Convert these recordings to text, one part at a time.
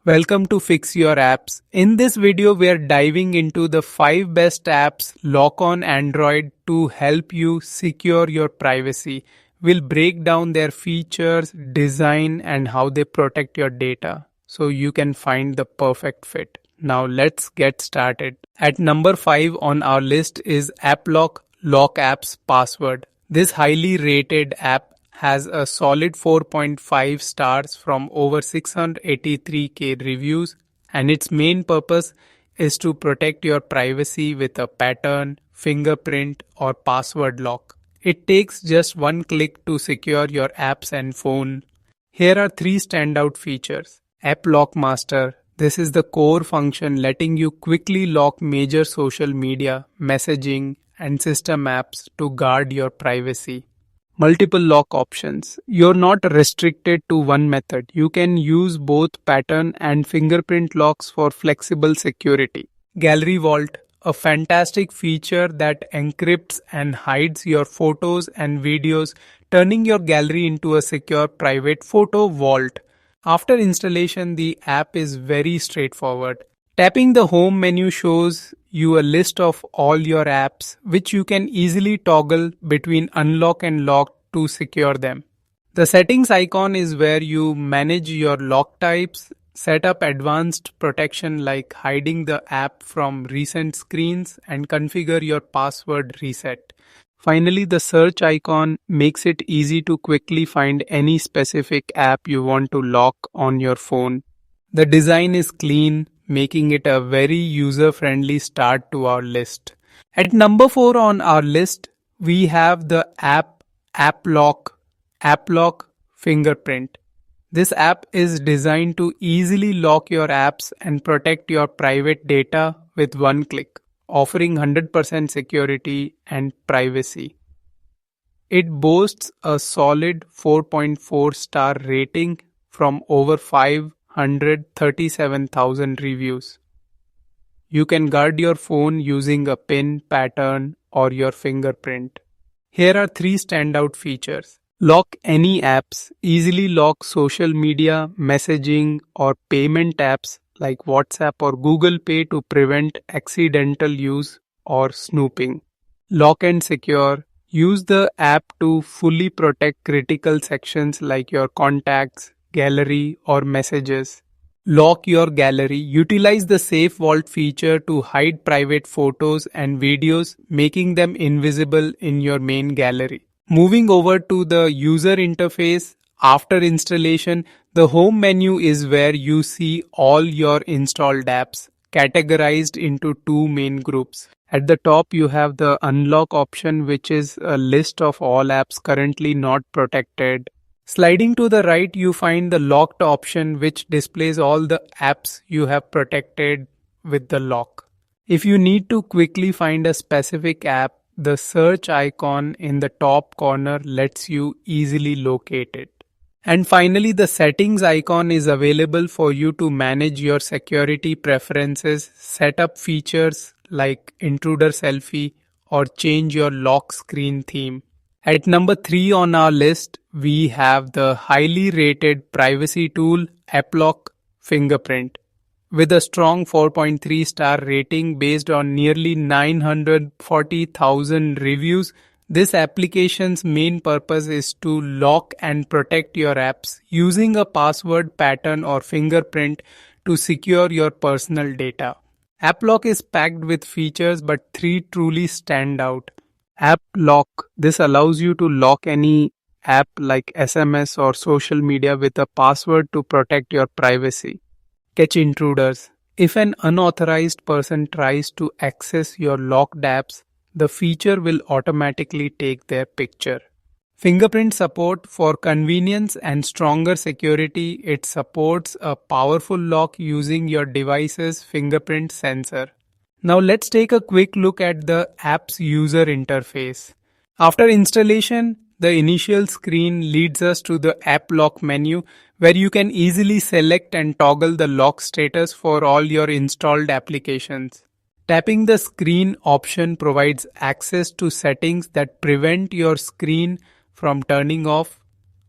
Welcome to Fix Your Apps. In this video, we are diving into the 5 best apps lock on Android to help you secure your privacy. We'll break down their features, design, and how they protect your data so you can find the perfect fit. Now let's get started. At number 5 on our list is Applock Lock Apps Password. This highly rated app has a solid 4.5 stars from over 683k reviews, and its main purpose is to protect your privacy with a pattern, fingerprint, or password lock. It takes just one click to secure your apps and phone. Here are 3 standout features. App Lock Master. This is the core function letting you quickly lock major social media, messaging, and system apps to guard your privacy. Multiple lock options. You're not restricted to one method. You can use both pattern and fingerprint locks for flexible security. Gallery Vault, a fantastic feature that encrypts and hides your photos and videos, turning your gallery into a secure private photo vault. After installation, the app is very straightforward. Tapping the home menu shows you a list of all your apps, which you can easily toggle between unlock and lock to secure them. The settings icon is where you manage your lock types, set up advanced protection like hiding the app from recent screens, and configure your password reset. Finally, the search icon makes it easy to quickly find any specific app you want to lock on your phone. The design is clean, making it a very user-friendly start to our list. At number 4 on our list, we have the Applock Fingerprint. This app is designed to easily lock your apps and protect your private data with one click, offering 100% security and privacy. It boasts a solid 4.4 star rating from over 537,000 reviews. You can guard your phone using a PIN pattern or your fingerprint. Here are 3 standout features. Lock any apps. Easily lock social media, messaging, or payment apps like WhatsApp or Google Pay to prevent accidental use or snooping. Lock and secure. Use the app to fully protect critical sections like your contacts, gallery, or messages. Lock your gallery. Utilize the Safe Vault feature to hide private photos and videos, making them invisible in your main gallery. Moving over to the user interface, after installation, the home menu is where you see all your installed apps, categorized into 2 main groups. At the top, you have the unlock option, which is a list of all apps currently not protected. Sliding to the right, you find the locked option, which displays all the apps you have protected with the lock. If you need to quickly find a specific app, the search icon in the top corner lets you easily locate it. And finally, the settings icon is available for you to manage your security preferences, set up features like intruder selfie, or change your lock screen theme. At number 3 on our list, we have the highly rated privacy tool Applock Fingerprint. With a strong 4.3 star rating based on nearly 940,000 reviews, this application's main purpose is to lock and protect your apps using a password pattern or fingerprint to secure your personal data. Applock is packed with features, but 3 truly stand out. App Lock. This allows you to lock any app like SMS or social media with a password to protect your privacy. Catch intruders. If an unauthorized person tries to access your locked apps, the feature will automatically take their picture. Fingerprint support. For convenience and stronger security, it supports a powerful lock using your device's fingerprint sensor. Now let's take a quick look at the app's user interface. After installation, the initial screen leads us to the App Lock menu, where you can easily select and toggle the lock status for all your installed applications. Tapping the screen option provides access to settings that prevent your screen from turning off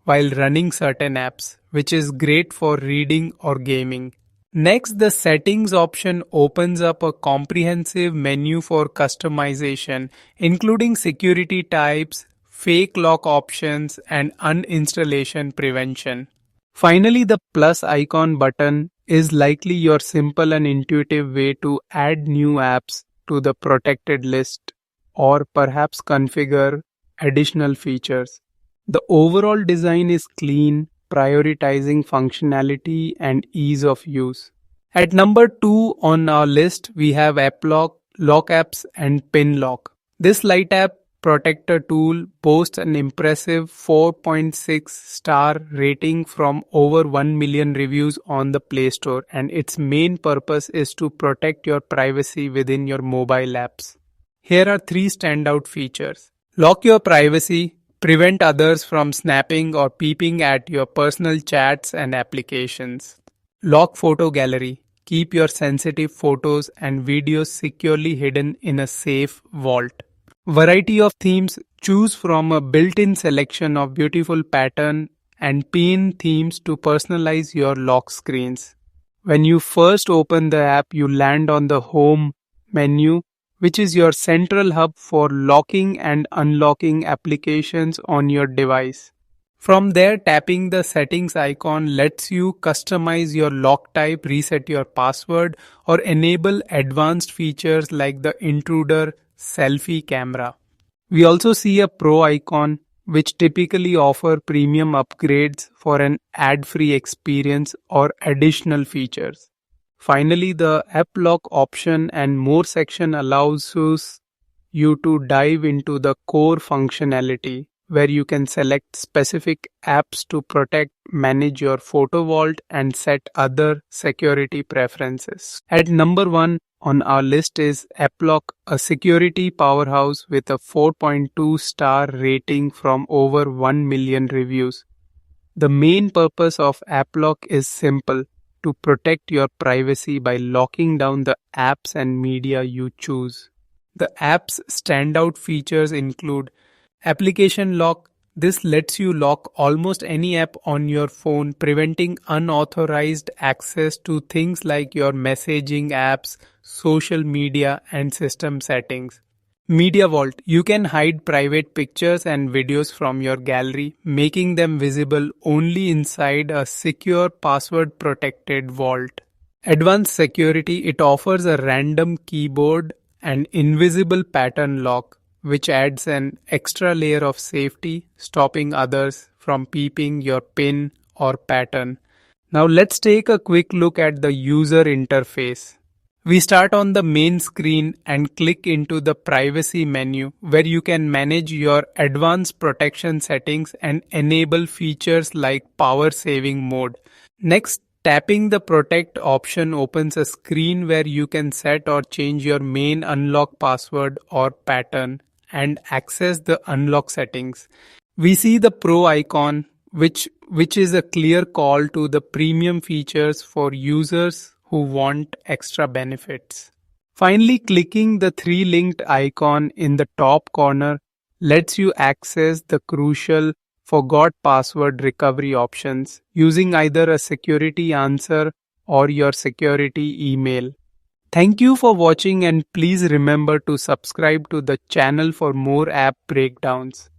while running certain apps, which is great for reading or gaming. Next, the settings option opens up a comprehensive menu for customization, including security types, fake lock options, and uninstallation prevention. Finally, the plus icon button is likely your simple and intuitive way to add new apps to the protected list or perhaps configure additional features. The overall design is clean, prioritizing functionality and ease of use. At number 2 on our list, we have Applock, Lock Apps, and Pin Lock. This light app protector tool boasts an impressive 4.6 star rating from over 1 million reviews on the Play Store, and its main purpose is to protect your privacy within your mobile apps. Here are 3 standout features. Lock your privacy. Prevent others from snapping or peeping at your personal chats and applications. Lock photo gallery. Keep your sensitive photos and videos securely hidden in a safe vault. Variety of themes. Choose from a built-in selection of beautiful pattern and pin themes to personalize your lock screens. When you first open the app, you land on the home menu, which is your central hub for locking and unlocking applications on your device. From there, tapping the settings icon lets you customize your lock type, reset your password, or enable advanced features like the intruder selfie camera. We also see a pro icon, which typically offer premium upgrades for an ad-free experience or additional features. Finally, the app lock option and more section allows you to dive into the core functionality where you can select specific apps to protect, manage your photo vault, and set other security preferences. At number 1 on our list is Applock, a security powerhouse with a 4.2 star rating from over 1 million reviews. The main purpose of Applock is simple: to protect your privacy by locking down the apps and media you choose. The app's standout features include Application Lock. This lets you lock almost any app on your phone, preventing unauthorized access to things like your messaging apps, social media, and system settings. Media Vault. You can hide private pictures and videos from your gallery, making them visible only inside a secure password-protected vault. Advanced Security. It offers a random keyboard and invisible pattern lock, which adds an extra layer of safety, stopping others from peeping your PIN or pattern. Now let's take a quick look at the user interface. We start on the main screen and click into the privacy menu where you can manage your advanced protection settings and enable features like power saving mode. Next, tapping the protect option opens a screen where you can set or change your main unlock password or pattern and access the unlock settings. We see the pro icon, which is a clear call to the premium features for users who want extra benefits. Finally, clicking the 3 linked icon in the top corner lets you access the crucial forgot password recovery options using either a security answer or your security email. Thank you for watching, and please remember to subscribe to the channel for more app breakdowns.